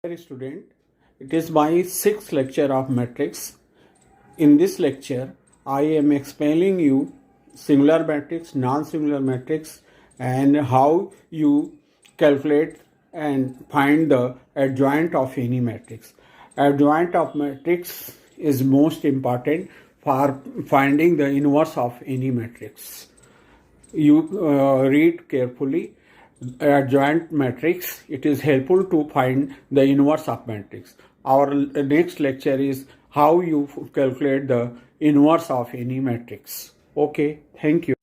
Dear student, it is my sixth lecture of matrix. In this lecture, I am explaining you singular matrix, non-singular matrix, and how you calculate and find the adjoint of any matrix. Adjoint of matrix is most important for finding the inverse of any matrix. You read carefully adjoint matrix. It is helpful to find the inverse of matrix. Our next lecture is how you calculate the inverse of any matrix. Okay, thank you.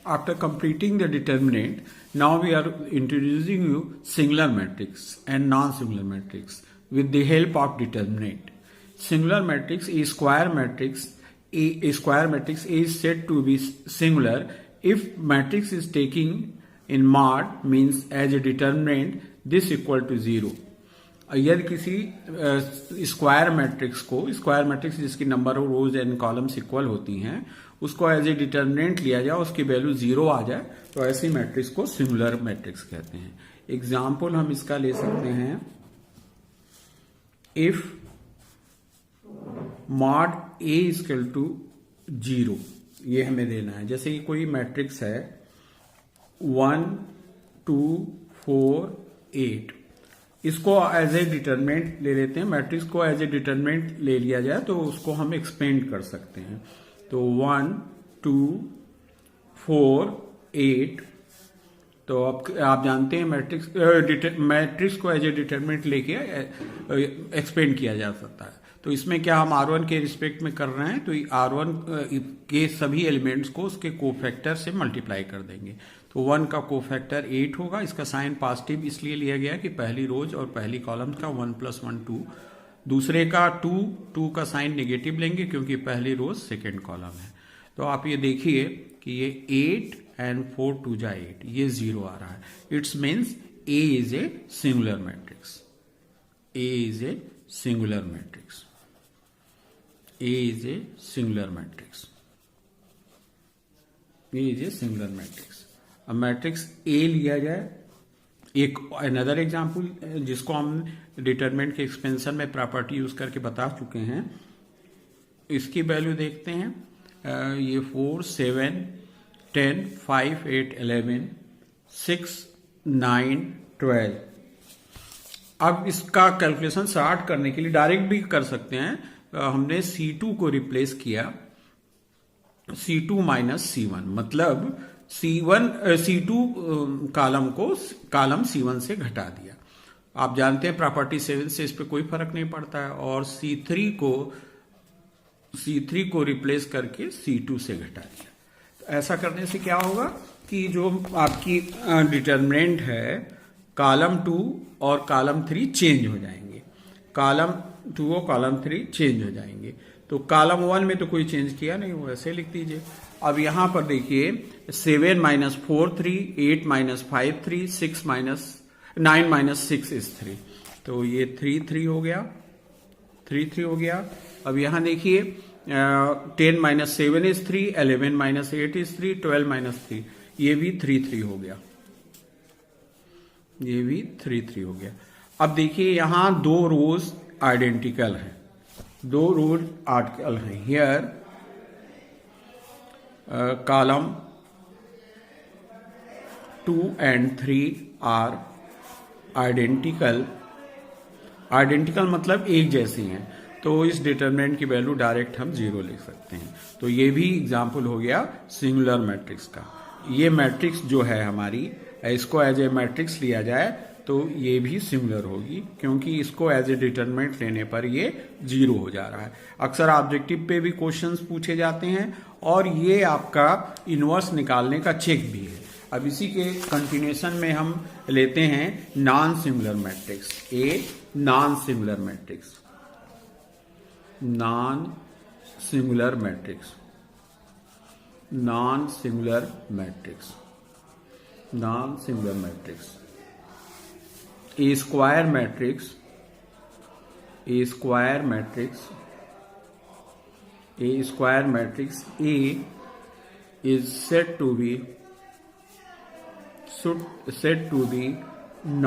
After completing the determinant, now we are introducing you singular matrix and non-singular matrix with the help of determinant. Singular matrix is square matrix. A square matrix is said to be singular if matrix is taking in mod means as a determinant this equal to 0. यदि किसी square matrix जिसकी number of rose and columns equal होती हैं उसको as a determinant लिया जाए, उसकी value 0 आ जाए तो ऐसी मैट्रिक्स को सिंगुलर मैट्रिक्स कहते हैं. एग्जाम्पल हम इसका ले सकते हैं. If mod A equal to 0, ये हमें देना है. जैसे कि कोई मैट्रिक्स है 1 2 4 8, इसको एज ए डिटरमिनेंट ले लेते हैं. मैट्रिक्स को एज ए डिटरमिनेंट ले लिया जाए तो उसको हम एक्सपेंड कर सकते हैं. तो 1 2 4 8, तो अब आप जानते हैं मैट्रिक्स को एज ए डिटरमिनेंट लेके एक्सपेंड किया जा सकता है. तो इसमें क्या हम R1 के रिस्पेक्ट में कर रहे हैं तो R1 के सभी एलिमेंट्स को उसके कोफैक्टर से मल्टीप्लाई कर देंगे. तो 1 का कोफैक्टर 8 होगा. इसका साइन पॉजिटिव इसलिए लिया गया कि पहली रोज और पहली कॉलम का 1 + 1 2. दूसरे का 2 का साइन नेगेटिव लेंगे क्योंकि पहली रोज सेकेंड कॉलम है. तो आप ये देखिए कि ये 8 एंड 4 2 जा 8, ये 0 आ रहा है. It's means A is a singular matrix. A is a singular matrix. A is a singular matrix. A is a singular matrix. अब मैट्रिक्स A लिया जाए. एक अनदर एग्जाम्पल जिसको हम डिटरमिनेंट के एक्सपेंशन में प्रॉपर्टी यूज करके बता चुके हैं, इसकी वैल्यू देखते हैं. ये 4 7 10 5 8 11 6 9 12. अब इसका कैलकुलेशन स्टार्ट करने के लिए डायरेक्ट भी कर सकते हैं. हमने C2 को रिप्लेस किया C2 - C1, मतलब C2 कॉलम को कॉलम C1 से घटा दिया. आप जानते हैं प्रॉपर्टी 7 से इस पे कोई फर्क नहीं पड़ता है. और C3 को रिप्लेस करके C2 से घटा दिया. तो ऐसा करने से क्या होगा कि जो आपकी डिटरमिनेंट है कॉलम 2 और कॉलम 3 चेंज हो जाएंगे. कॉलम 2 और कॉलम 3 चेंज हो जाएंगे. तो कॉलम 1 में तो कोई चेंज किया नहीं, वो ऐसे लिख दीजिए. अब यहां पर देखिए 7 - 4 3, 8 - 5 3, 9 - 6 is 3. तो ये 3 3 हो गया, 3 3 हो गया. अब यहां देखिए 10 - 7 is 3, 11 - 8 is 3, 12 - 3, ये भी 3 3 हो गया. ये भी 3 3 हो गया. अब देखिए यहां 2 रोज आइडेंटिकल हैं. 2 रोज आर्टिकल हैं. Here column 2 and 3 are identical. Identical मतलब एक जैसी हैं. तो इस डिटरमिनेंट की वैल्यू डायरेक्ट हम 0 लिख सकते हैं. तो ये भी एग्जाम्पल हो गया सिंगुलर मैट्रिक्स का. ये मैट्रिक्स जो है हमारी, इसको एज ए मैट्रिक्स लिया जाए तो ये भी सिंगुलर होगी क्योंकि इसको एज ए डिटरमिनेंट लेने पर ये 0 हो जा रहा है. अक्सर ऑब्जेक्टिव पे भी क्वेश्चंस पूछे जाते हैं और ये आपका इनवर्स निकालने का चेक भी है. अब इसी के कंटिन्यूएशन में हम लेते हैं non singular matrix. A non singular matrix. Non singular matrix. Non singular matrix. Non singular matrix. A square matrix. A square matrix. A square matrix A is said to be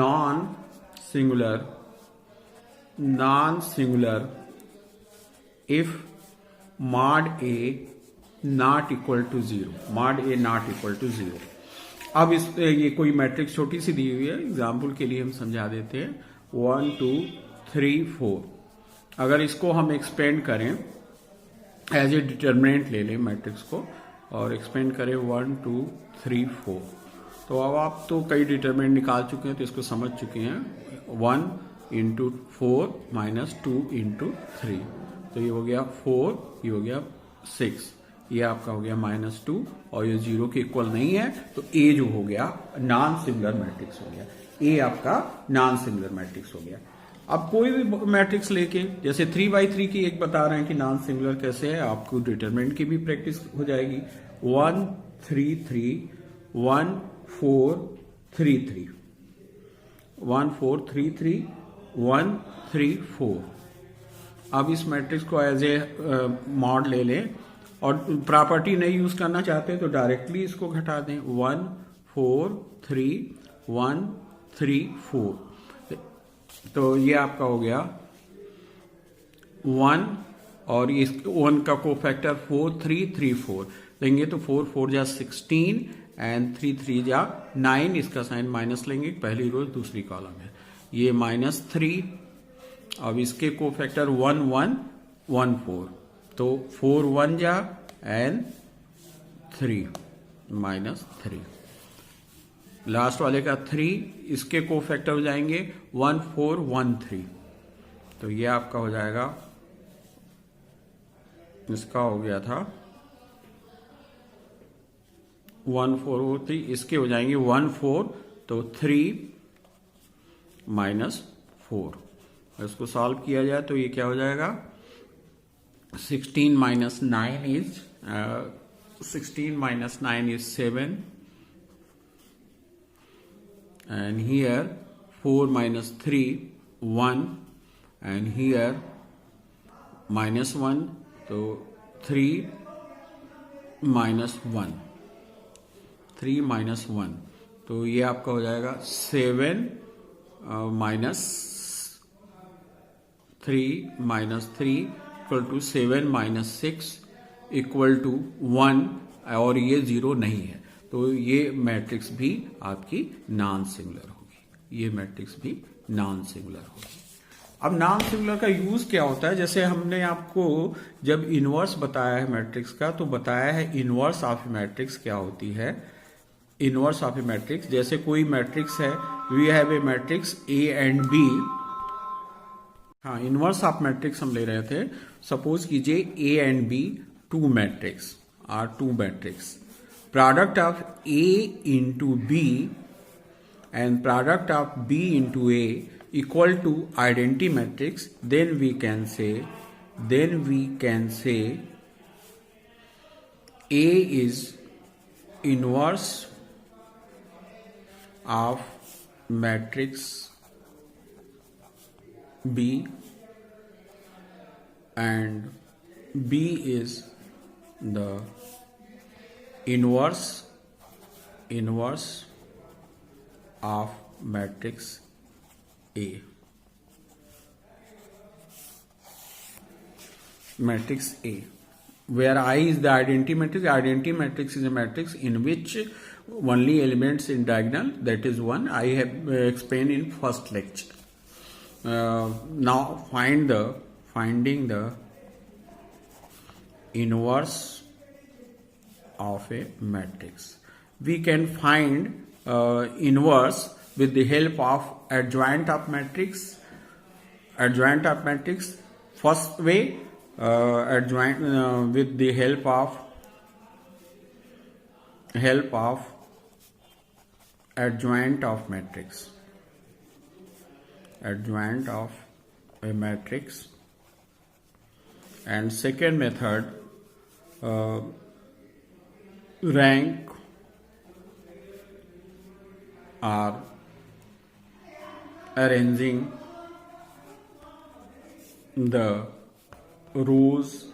non-singular non-singular if mod A not equal to 0, mod A not equal to 0। अब इस ये कोई matrix छोटी सी दी हुई है, example के लिए हम समझा देते हैं 1 2 3 4। अगर इसको हम एक्सपेंड करें एज ए डिटर्मिनेंट ले लें मैट्रिक्स को और एक्सपेंड करें 1 2 3 4, तो अब आप तो कई डिटर्मिनेंट निकाल चुके हैं तो इसको समझ चुके हैं। 1 इंटू 4 माइनस 2 इंटू 3, तो ये हो गया 4, ये हो गया 6, ये आपका हो गया -2 और ये 0 के इक्वल नहीं है, तो ए जो हो गया नॉन सिंगुलर मैट्रिक्स हो गया। ए आपका नॉन सिंगुलर मैट्रिक्स हो गया। अब कोई भी मैट्रिक्स लेके जैसे 3x3 की एक बता रहे हैं कि नॉन सिंगुलर कैसे है, आपको डिटरमिनेंट की भी प्रैक्टिस हो जाएगी। 1 3 3 1 4 3 3 1 4 3 3 1 3 4। अब इस मैट्रिक्स को एज ए मॉड ले लें और प्रॉपर्टी नहीं यूज करना चाहते तो डायरेक्टली इसको घटा दें। 1 4 3 1 3 4, तो ये आपका हो गया 1 और इस 1 का कोफैक्टर 4 3 3 4 लेंगे तो 4 4 जा 16 एंड 3 3 जा 9, इसका साइन माइनस लेंगे, पहली रो दूसरी कॉलम है, ये -3। अब इसके कोफैक्टर 1 1 1 4, तो 4 1 जा एंड 3 -3। लास्ट वाले का 3, इसके कोफैक्टर हो जाएंगे 1 4 1 3, तो ये आपका हो जाएगा, इसका हो गया था 1 4 3, इसके हो जाएंगे 1 4, तो 3 -4। इसको सॉल्व किया जाए तो ये क्या हो जाएगा, 16 - 9 is 7, and here 4 - 3 1, and here -1, so 3 -1, 3 -1, तो ये आपका हो जाएगा 7 -3 -3 इक्वल टू 7 -6 इक्वल टू 1, और ये 0 नहीं है, तो ये मैट्रिक्स भी आपकी नॉन सिंगुलर होगी, ये मैट्रिक्स भी नॉन सिंगुलर होगी। अब नॉन सिंगुलर का यूज क्या होता है, जैसे हमने आपको जब इनवर्स बताया है मैट्रिक्स का, तो बताया है इनवर्स ऑफ मैट्रिक्स क्या होती है। इनवर्स ऑफ ए मैट्रिक्स, जैसे कोई मैट्रिक्स है, we have a matrix A and B। हाँ, इनवर्स ऑफ मैट्रिक्स हम ले रहे थे। सपोज कीजिए A and B 2 matrix are 2 matrix, product of A into B and product of B into A equal to identity matrix, then we can say A is inverse of matrix B and B is the inverse of matrix A. Matrix A, where I is the identity matrix. Identity matrix is a matrix in which only elements in diagonal, that is 1. I have explained in first lecture. Now finding the inverse of a matrix. We can find inverse with the help of adjoint of matrix. Adjoint of matrix, first way, adjoint with the help of adjoint of matrix. Adjoint of a matrix. And second method, rank or arranging the rows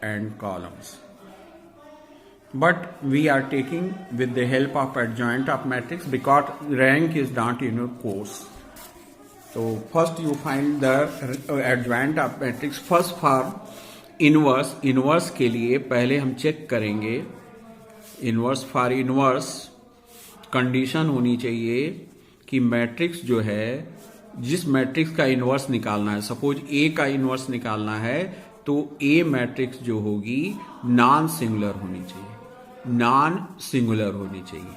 and columns. But we are taking with the help of adjoint of matrix because rank is not in your course. तो first you find the adjoint of matrix first for inverse. Inverse के लिए पहले हम check करेंगे inverse. For inverse condition होनी चाहिए कि matrix जो है, जिस मैट्रिक्स का इनवर्स निकालना है, सपोज ए का इनवर्स निकालना है, तो ए मैट्रिक्स जो होगी नॉन सिंगुलर होनी चाहिए। नॉन सिंगुलर होनी चाहिए।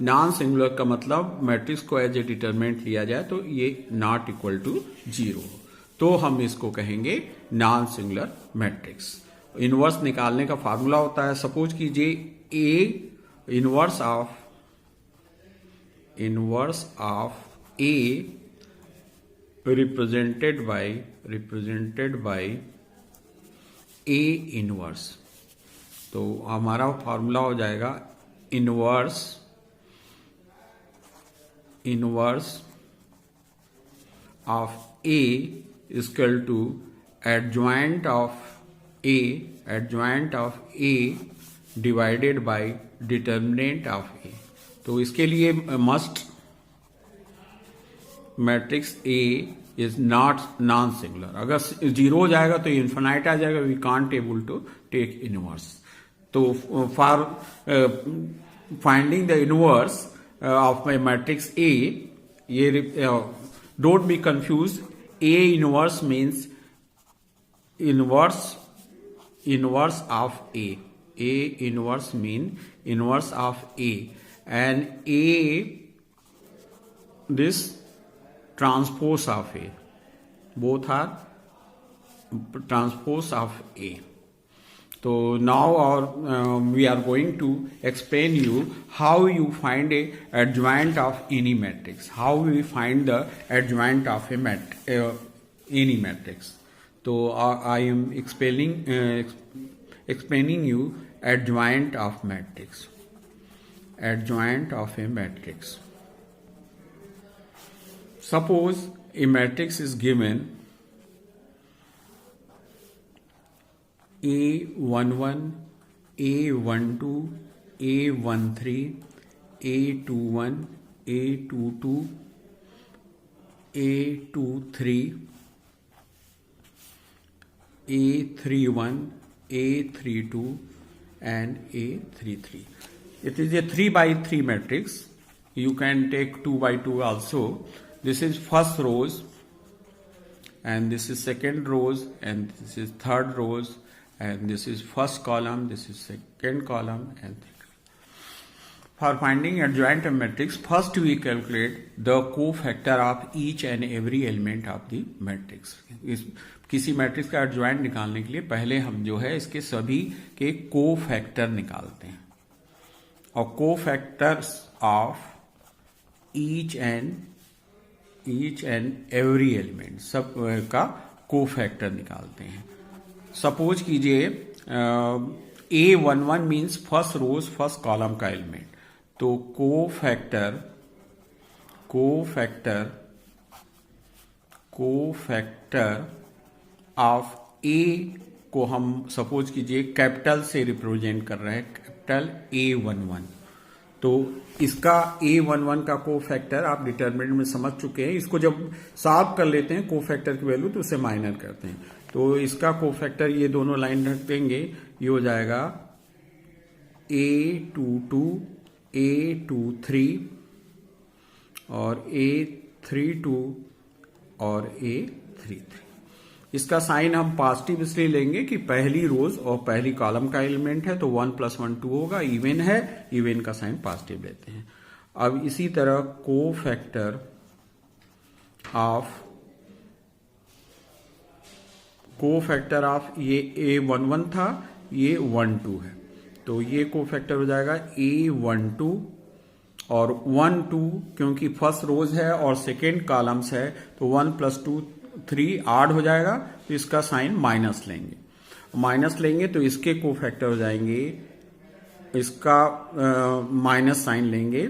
नॉन सिंगुलर का मतलब मैट्रिक्स को एज ए डिटरमिनेंट लिया जाए तो ये नॉट इक्वल टू 0, तो हम इसको कहेंगे नॉन सिंगुलर मैट्रिक्स। इनवर्स निकालने का फार्मूला होता है, सपोज कीजिए A inverse of A represented by A inverse. तो हमारा फॉर्मूला हो जाएगा inverse of A equal to adjoint of A divided by determinant of A। तो इसके लिए must matrix A is not non singular. अगर 0 हो जाएगा तो इन्फिनाइट आ जाएगा, we can't able to take inverse. तो for finding the inverse of my matrix A, ये don't be confuse, A inverse means inverse of A inverse mean inverse of A, and A this transpose of A, both are transpose of A. So now we are going to explain you how you find a adjoint of any matrix, how we find the adjoint of any matrix. So I am explaining you adjoint of matrix. Adjoint of a matrix. Suppose a matrix is given A11, A12, A13, A21, A22, A23, A31, A32 and A33. It is a 3 by 3 matrix. You can take 2 by 2 also. This is first rows and this is second rows and this is third rows and this is first column, this is second column and for finding adjoint of matrix, first we calculate the cofactor of each and every element of the matrix. किसी matrix का adjoint निकालने के लिए पहले हम जो है इसके सभी के कोफैक्टर निकालते हैं, और cofactors of each and every element, सब का कोफैक्टर निकालते हैं। सपोज कीजिए A11 मीन्स फर्स्ट रोज फर्स्ट कॉलम का एलिमेंट, तो कोफैक्टर ऑफ A को हम सपोज कीजिए कैपिटल से रिप्रेजेंट कर रहे हैं, कैपिटल A11। तो इसका A11 का कोफैक्टर आप डिटरमिनेंट में समझ चुके हैं। इसको जब सॉल्व कर लेते हैं कोफैक्टर की वैल्यू तो उसे माइनर करते हैं। तो इसका कोफैक्टर ये दोनों लाइन रख देंगे, ये हो जाएगा A22, A23 और A32 और A33। इसका साइन हम पॉजिटिव इसलिए लेंगे कि पहली रोज और पहली कॉलम का एलिमेंट है, तो 1 + 1 2 होगा, इवन है, इवन का साइन पॉजिटिव लेते हैं। अब इसी तरह कोफैक्टर ऑफ ये A11 था, ये 12 है, तो ये कोफैक्टर हो जाएगा A12 और 1 2, क्योंकि फर्स्ट रोज है और सेकेंड कॉलम्स है तो 1 + 2 3 8 हो जाएगा, तो इसका साइन माइनस लेंगे तो इसके कोफैक्टर हो जाएंगे, इसका माइनस साइन लेंगे,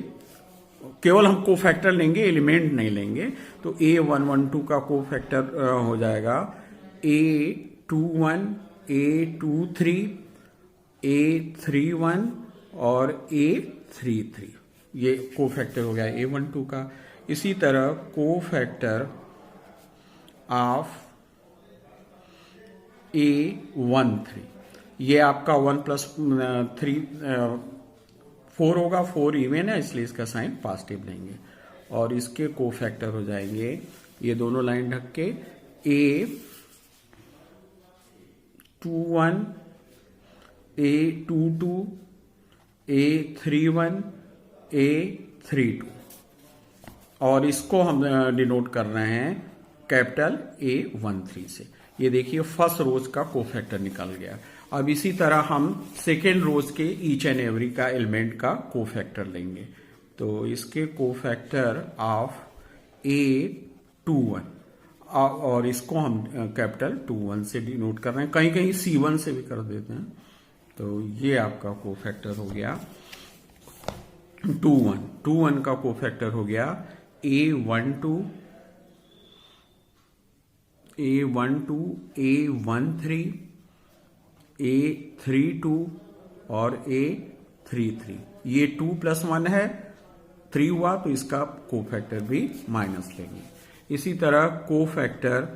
केवल हम कोफैक्टर लेंगे, एलिमेंट नहीं लेंगे। तो A112 का कोफैक्टर हो जाएगा A21, A23, A31 और A33, ये कोफैक्टर हो गया A12 का। इसी तरह कोफैक्टर ऑफ A13, ये आपका 1+3 4 होगा, 4 इवन है इसलिए इसका साइन पॉजिटिव लेंगे। और इसके कोफैक्टर हो जाएंगे, ये दोनों लाइन ढक के A21, A22, A31, A32, और इसको हम डिनोट कर रहे हैं कैपिटल A13 से। ये देखिए फर्स्ट रोज का कोफैक्टर निकल गया। अब इसी तरह हम सेकेंड रोज के ईच एंड एवरी का एलिमेंट का कोफैक्टर लेंगे। तो इसके कोफैक्टर ऑफ A21, और इसको हम कैपिटल 21 से डिनोट कर रहे हैं, कहीं कहीं C1 से भी कर देते हैं। तो ये आपका कोफैक्टर हो गया 21 का कोफैक्टर हो गया A12, A13, A32 और A33। ये 2+1 है, 3 हुआ तो इसका कोफैक्टर भी माइनस लेंगे। इसी तरह कोफैक्टर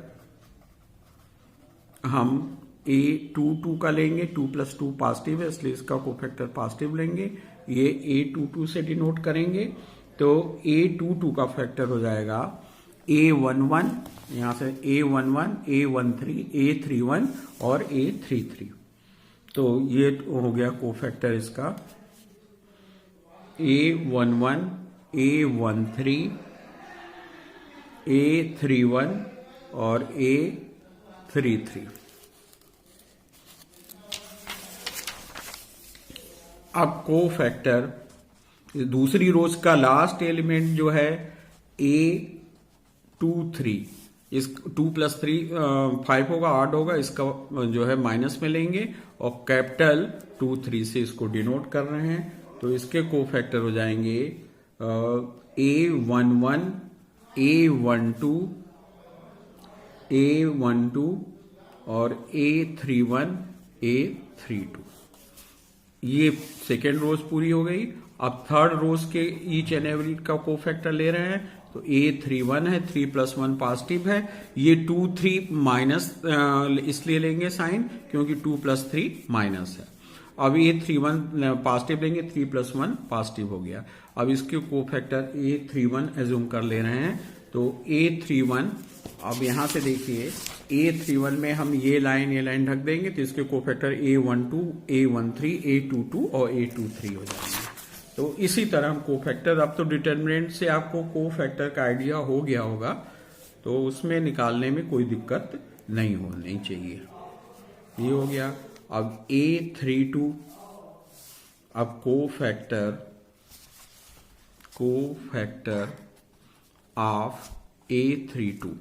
हम A22 का लेंगे, 2+2 पॉजिटिव है इसलिए इसका कोफैक्टर पॉजिटिव लेंगे। ये A22 से डिनोट करेंगे। तो A22 का फैक्टर हो जाएगा A11, यहां से A11, A13, A31 और A33। तो ये हो गया कोफैक्टर इसका A11, A13, A31 और A33। अब कोफैक्टर दूसरी रोज का लास्ट एलिमेंट जो है A23, इस 2+3 5 होगा, 8 होगा, इसका जो है माइनस में लेंगे और कैपिटल 23 से इसको डिनोट कर रहे हैं। तो इसके कोफैक्टर हो जाएंगे A11, A12, A12 और A31, A32। ये सेकेंड रोज पूरी हो गई। अब थर्ड रोज के ईच एंड एवरी का कोफैक्टर ले रहे हैं। तो A31 है, 3+1 पॉजिटिव है। ये 2, 3 माइनस इसलिए लेंगे साइन क्योंकि 2+3 माइनस है। अब A31 पॉजिटिव लेंगे, 3+1 पॉजिटिव हो गया। अब इसके कोफैक्टर A31 एज्यूम कर ले रहे हैं। तो A31, अब यहां से देखिए A31 में हम ये लाइन ढक देंगे तो इसके कोफैक्टर A12, A13, A22 और A23 हो जाएंगे। तो इसी तरह हम कोफैक्टर, अब तो डिटर्मिनेंट से आपको कोफैक्टर का आइडिया हो गया होगा, तो उसमें निकालने में कोई दिक्कत नहीं होनी चाहिए। ये हो गया। अब A32, अब कोफैक्टर ऑफ A32।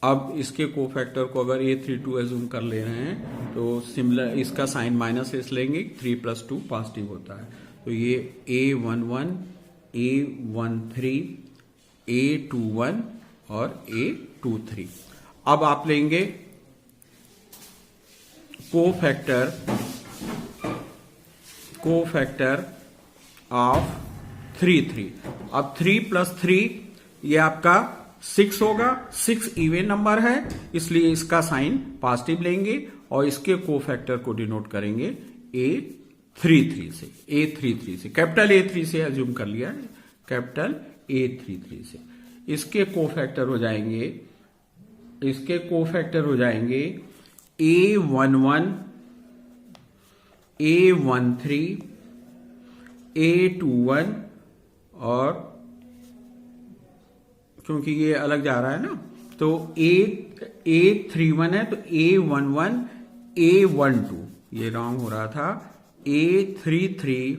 अब इसके कोफैक्टर को अगर A32 एज्यूम कर ले रहे हैं तो सिमिलर इसका साइन माइनस इस लेंगे, 3+2 पॉजिटिव होता है। तो ये A11, A13, A21 और A23। अब आप लेंगे कोफैक्टर ऑफ 3। अब 3+3 ये आपका 6 होगा। 6 इवन नंबर है इसलिए इसका साइन पॉजिटिव लेंगे और इसके कोफैक्टर को डिनोट करेंगे A33 से। A33 से कैपिटल A3 से एज्यूम कर लिया, कैपिटल A33 से। इसके कोफैक्टर हो जाएंगे A11, A13, A21 और क्योंकि ये अलग जा रहा है ना, तो A31 है तो A11, A12, ये रॉन्ग हो रहा था, A33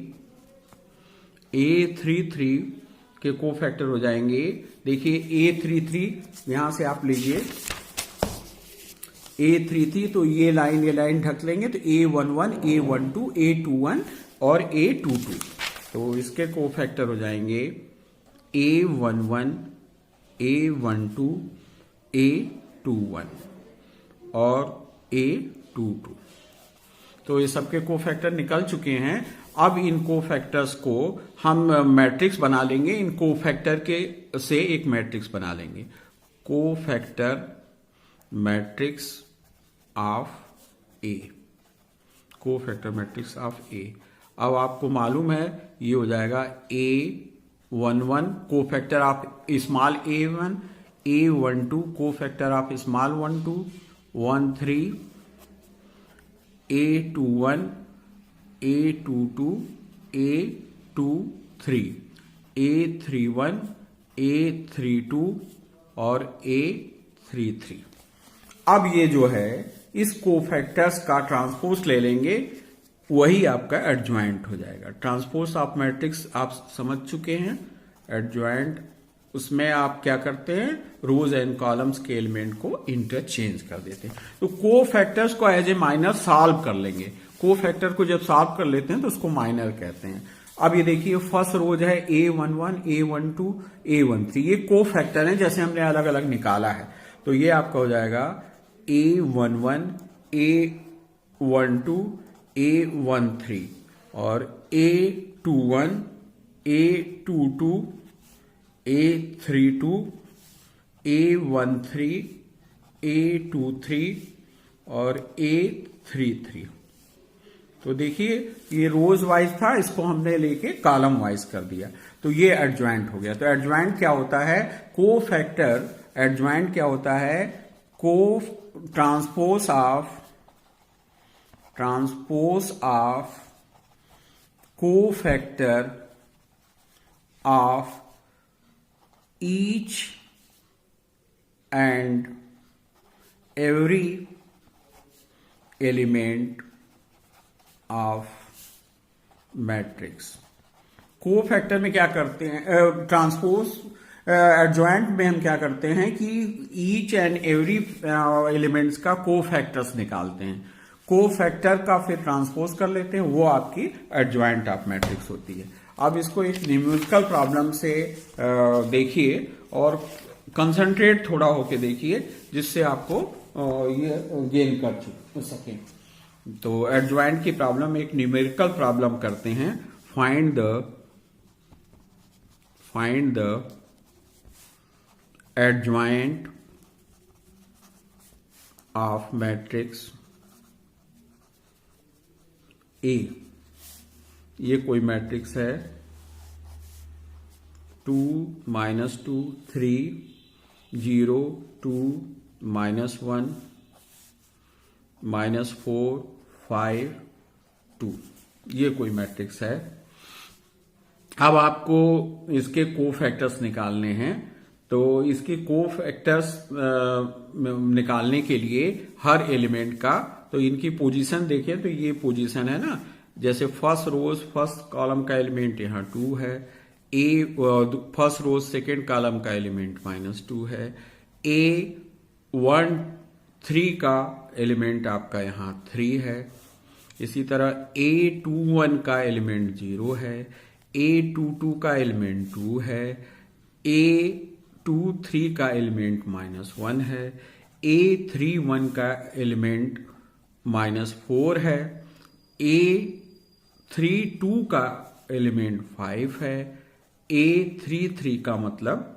के कोफैक्टर हो जाएंगे। देखिए A33 यहां से आप लीजिए A33, तो ये लाइन ढक लेंगे तो A11, A12, A21 और A22। तो इसके कोफैक्टर हो जाएंगे A11, A12, A21 और A22। तो ये सबके कोफैक्टर निकल चुके हैं। अब इन कोफैक्टर्स को हम मैट्रिक्स बना लेंगे, इन कोफैक्टर के से एक मैट्रिक्स बना लेंगे। Cofactor matrix of A, cofactor matrix of A. अब आपको मालूम है ये हो जाएगा A11 cofactor of small a1, A12 cofactor of small 12, 13 A21, A22, A23, A31, A32 और A33। अब ये जो है इस कोफैक्टर्स का ट्रांसपोज ले लेंगे, वही आपका एडजॉइंट हो जाएगा। ट्रांसपोज ऑफ मैट्रिक्स आप समझ चुके हैं। एडजॉइंट उसमें आप क्या करते हैं, रोज एंड कॉलम्स के एलिमेंट को इंटरचेंज कर देते हैं। तो कोफैक्टर्स को एज ए माइनर सॉल्व कर लेंगे। कोफैक्टर को जब सॉल्व कर लेते हैं तो उसको माइनर कहते हैं। अब ये देखिए फर्स्ट रोज है A11, A12, A13, ये कोफैक्टर है जैसे हमने अलग अलग निकाला है। तो ये आपका हो जाएगा A11, A12, A13 और A21, A22, A32, A13, A23 और A33। तो देखिए ये रोज वाइज था, इसको हमने लेके कॉलम वाइज कर दिया, तो ये एडजॉइंट हो गया। तो एडजॉइंट क्या होता है, कोफैक्टर एडजॉइंट क्या होता है, transpose of cofactor of each and every element of matrix. Cofactor में क्या करते हैं, ट्रांसपोज एडजॉइंट में हम क्या करते हैं कि ईच एंड एवरी एलिमेंट्स का कोफैक्टर्स निकालते हैं, कोफैक्टर का फिर ट्रांसपोज कर लेते हैं, वो आपकी एडजॉइंट ऑफ मैट्रिक्स होती है। अब इसको एक न्यूमेरिकल प्रॉब्लम से देखिए और कंसंट्रेट थोड़ा होके देखिए, जिससे आपको ये गेन कर सके। तो एडजॉइंट की प्रॉब्लम एक न्यूमेरिकल प्रॉब्लम करते हैं। Find the adjoint of matrix A. ये कोई मैट्रिक्स है 2, -2, 3, 0, 2, -1, -4, 5, 2, ये कोई मैट्रिक्स है। अब आपको इसके कोफैक्टर्स निकालने हैं। तो इसके कोफैक्टर्स निकालने के लिए हर एलिमेंट का, तो इनकी पोजीशन देखिए, तो ये पोजीशन है ना, जैसे फर्स्ट रोज फर्स्ट कॉलम का एलिमेंट यहाँ 2 है, फर्स्ट रोज सेकेंड कॉलम का एलिमेंट -2 है, A13 का एलिमेंट आपका यहाँ 3 है, इसी तरह A21 का एलिमेंट 0 है, A22 का एलिमेंट 2 है, A23 का एलिमेंट -1 है, A31 का एलिमेंट -4 है, A32 का एलिमेंट 5 है, A33 का मतलब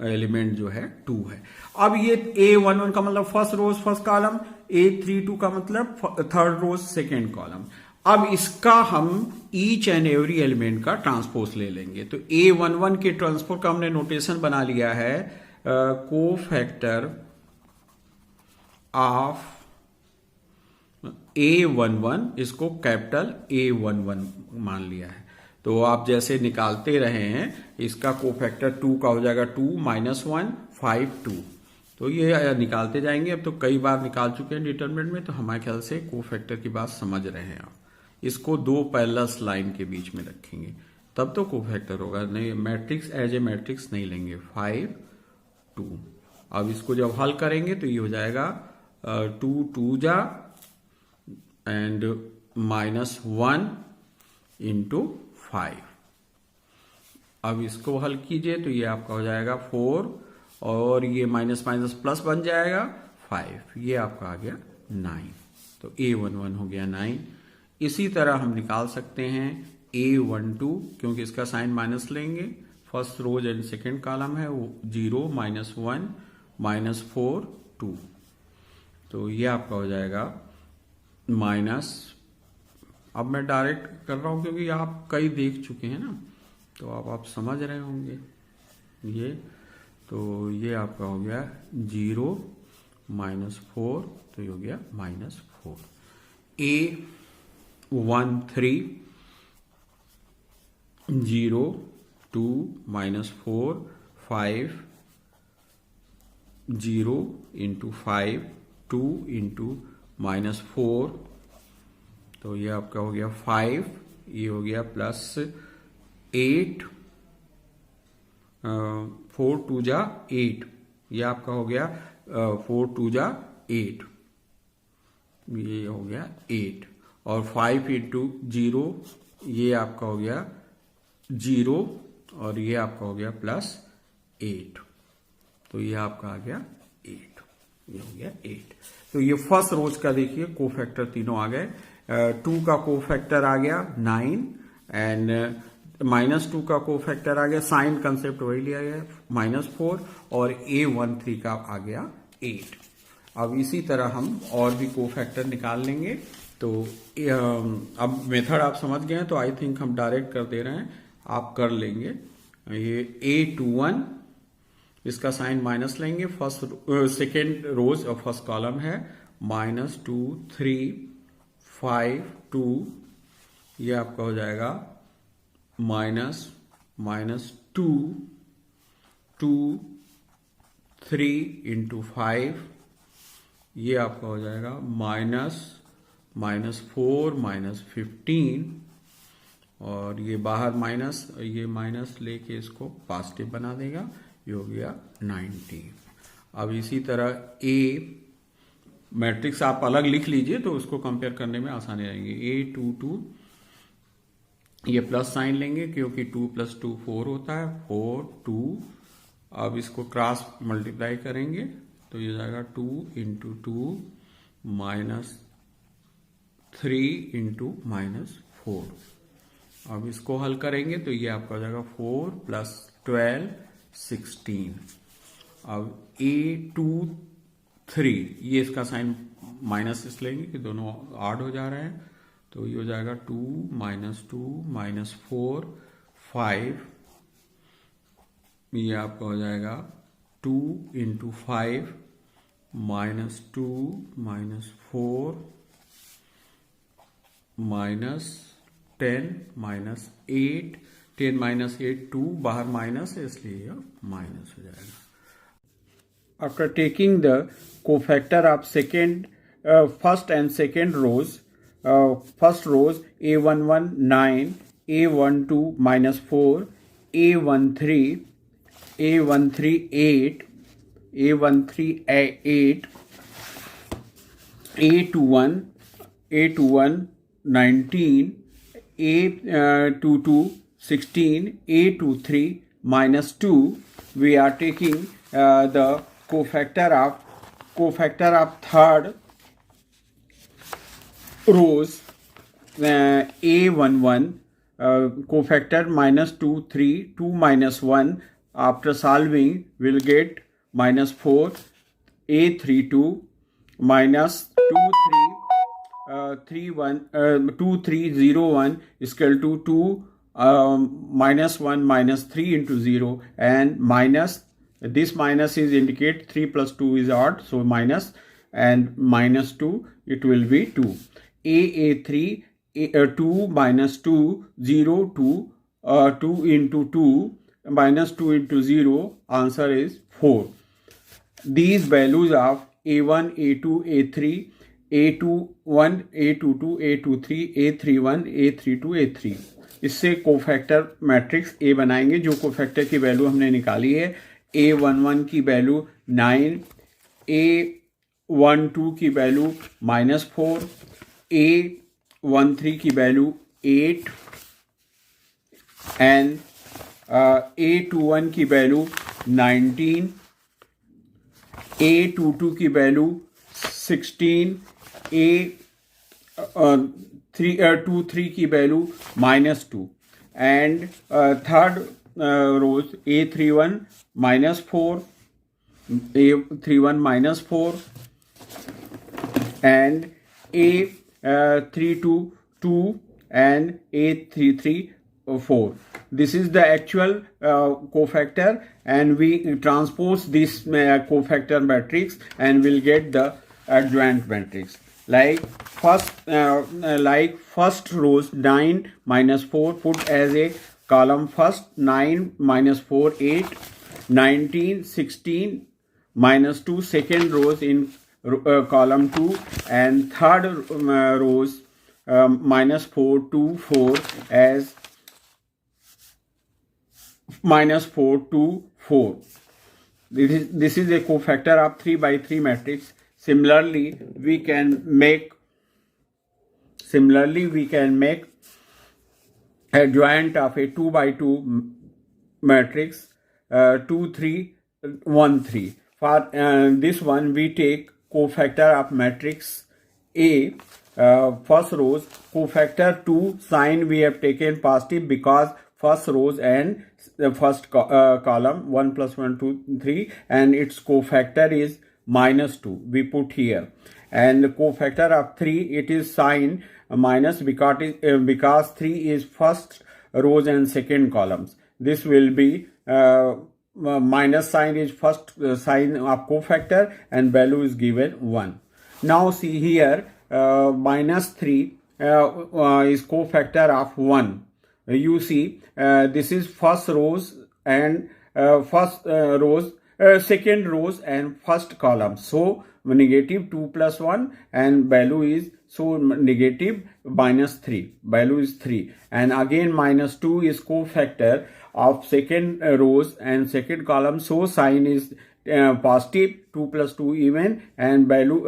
एलिमेंट जो है 2 है। अब ये A11 का मतलब फर्स्ट रोज फर्स्ट कॉलम, A32 का मतलब थर्ड रोज सेकेंड कॉलम। अब इसका हम ईच एंड एवरी एलिमेंट का ट्रांसपोज ले लेंगे। तो A11 के ट्रांसपोज का हमने नोटेशन बना लिया है, कोफैक्टर ऑफ A11, इसको कैपिटल A11 मान लिया है। तो आप जैसे निकालते रहे हैं, इसका कोफैक्टर 2 का हो जाएगा 2, -1, 5, 2। तो ये निकालते जाएंगे। अब तो कई बार निकाल चुके हैं डिटरमिनेंट में, तो हमारे ख्याल से कोफैक्टर की बात समझ रहे हैं आप। इसको 2 पैरेलल लाइन के बीच में रखेंगे तब तो कोफैक्टर होगा, नहीं मैट्रिक्स एज ए मैट्रिक्स नहीं लेंगे। 5, 2। अब इसको जब हल करेंगे तो ये हो जाएगा 2, 2 जा एंड -1 × 5। अब इसको हल कीजिए तो ये आपका हो जाएगा 4 और ये माइनस माइनस प्लस बन जाएगा 5, ये आपका आ गया 9। तो A11 हो गया 9। इसी तरह हम निकाल सकते हैं A12, क्योंकि इसका साइन माइनस लेंगे, first rows and second column है वो 0, -1, -4 2। तो ये आपका हो जाएगा माइनस, अब मैं डायरेक्ट कर रहा हूँ क्योंकि आप कई देख चुके हैं ना, तो अब आप समझ रहे होंगे ये। तो ये आपका हो गया 0 -4, तो ये हो गया -4। A13 0 2 -4 5 0 इंटू 5 2 इंटू -4, तो ये आपका हो गया 5, ये हो गया +8 4 2 जा 8, ये आपका हो गया 4 2 जा 8, ये हो गया 8, और 5 इंटू 0, ये आपका हो गया 0, और ये आपका हो गया +8, तो ये आपका आ गया 8, ये हो गया 8। तो ये फर्स्ट रोज का देखिए कोफैक्टर तीनों आ गए। 2 का कोफैक्टर आ गया 9 एंड -2 का कोफैक्टर आ गया, साइन कंसेप्ट वही लिया गया -4, और A13 का आ गया 8। अब इसी तरह हम और भी कोफैक्टर निकाल लेंगे। तो अब मेथड आप समझ गए हैं, तो आई थिंक हम डायरेक्ट कर दे रहे हैं, आप कर लेंगे। ये A21, इसका साइन माइनस लेंगे, सेकेंड रोज और फर्स्ट कॉलम है, -2 3 5 2, ये आपका हो जाएगा -2 2 3 इंटू 5, ये आपका हो जाएगा -4 -15, और ये बाहर माइनस, ये माइनस लेके इसको पॉजिटिव बना देगा, ये हो गया 90। अब इसी तरह A मैट्रिक्स आप अलग लिख लीजिए तो उसको कंपेयर करने में आसानी रहेगी। A22, ये प्लस साइन लेंगे क्योंकि 2 + 2 4 होता है, 4 2, अब इसको क्रॉस मल्टीप्लाई करेंगे तो ये जाएगा 2 इंटू 2 -3 इंटू -4। अब इसको हल करेंगे तो ये आपका हो जाएगा 4 + 12 16। अब A23, ये इसका साइन माइनस इस लेंगे कि दोनों ऐड हो जा रहे हैं, तो ये हो जाएगा 2 -2 -4 5, ये आपका हो जाएगा 2 इंटू 5 -2 -4 -10 -8, 10 -8 2, बाहर माइनस है इसलिए माइनस हो जाएगा। After taking the cofactor of first and second rows, first rows A11 9, A12 -4, A13 8, A13 8, A21 19, A22 16, A23 -2. We are taking the cofactor of third rows, A11 cofactor -2 3 2 -1. After solving we'll get -4, A32 -2 3 3 1 2 3 0 1 is equal to 2 -1 -3 into 0, and minus, this minus is indicate 3 + 2 is odd, so minus, and -2, it will be 2. A3 2 -2 0 2 2 into 2 -2 into 0, answer is 4. These values of A1 A2 A3 A21 A22 A23 A31 A32 A3, इससे cofactor matrix A बनाएंगे। जो cofactor की value हमने निकाली है, A11 की value 9, A12 की value -4, A13 की वैल्यू 8, एंड A21 की वैल्यू 19, A22 की वैल्यू 16, A23 की value -2, and third rows A31 -4, A31 minus 4 and A32 2 and A33 4. This is the actual cofactor, and we transpose this cofactor matrix and we'll get the adjoint matrix. Like first rows 9 minus 4, put as a column first. 9 minus 4 8, 19 16 minus 2 second rows in column 2, and third rows minus 4 2 4 as minus 4 2 4. This is a cofactor of 3 by 3 matrix. Similarly we can make adjoint of a 2 by 2 matrix 2 3 1 3. For this one we take cofactor of matrix A, first rows, cofactor 2, sign we have taken positive because first rows and the first column 1 plus 1 2 3, and its cofactor is minus 2 we put here. And the cofactor of 3, it is sign minus because 3 is first rows and second columns. This will be minus sign is first sign of cofactor, and value is given 1. Now see here, minus 3 is cofactor of 1. You see this is first rows and second rows and first column. So negative 2 plus 1, and value is negative minus 3. Value is 3. And again minus 2 is cofactor of second rows and second column. So sign is positive, 2 plus 2 even, and value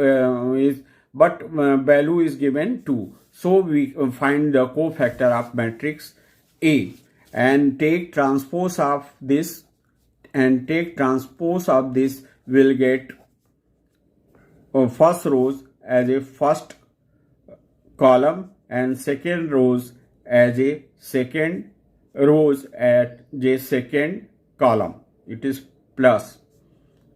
value is given 2. So we find the cofactor of matrix A and take transpose of this, will get first rows as a first column and second rows as a second rows at the second column. It is plus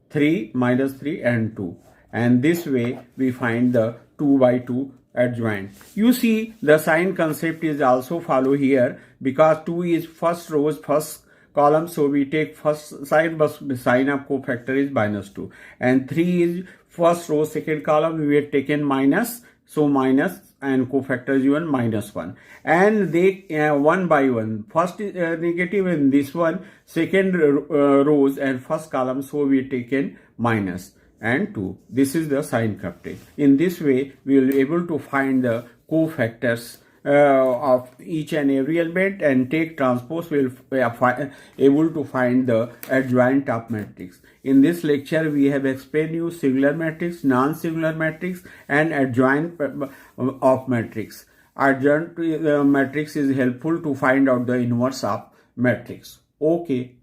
3 minus 3 and 2, and this way we find the 2 by 2 adjoint. You see the sign concept is also follow here, because 2 is first rows first column, so we take first sign, but sign of cofactor is minus 2, and 3 is first row second column, we have taken minus, so minus, and cofactor is even minus 1, and they one by one, first is negative in this one, second rows and first column, so we taken minus and 2. This is the sign coupling. In this way we will be able to find the cofactors of each and every element, and take transpose, will able to find the adjoint of matrix. In this lecture we have explained you singular matrix, non-singular matrix, and adjoint of matrix. Adjoint matrix is helpful to find out the inverse of matrix. Okay.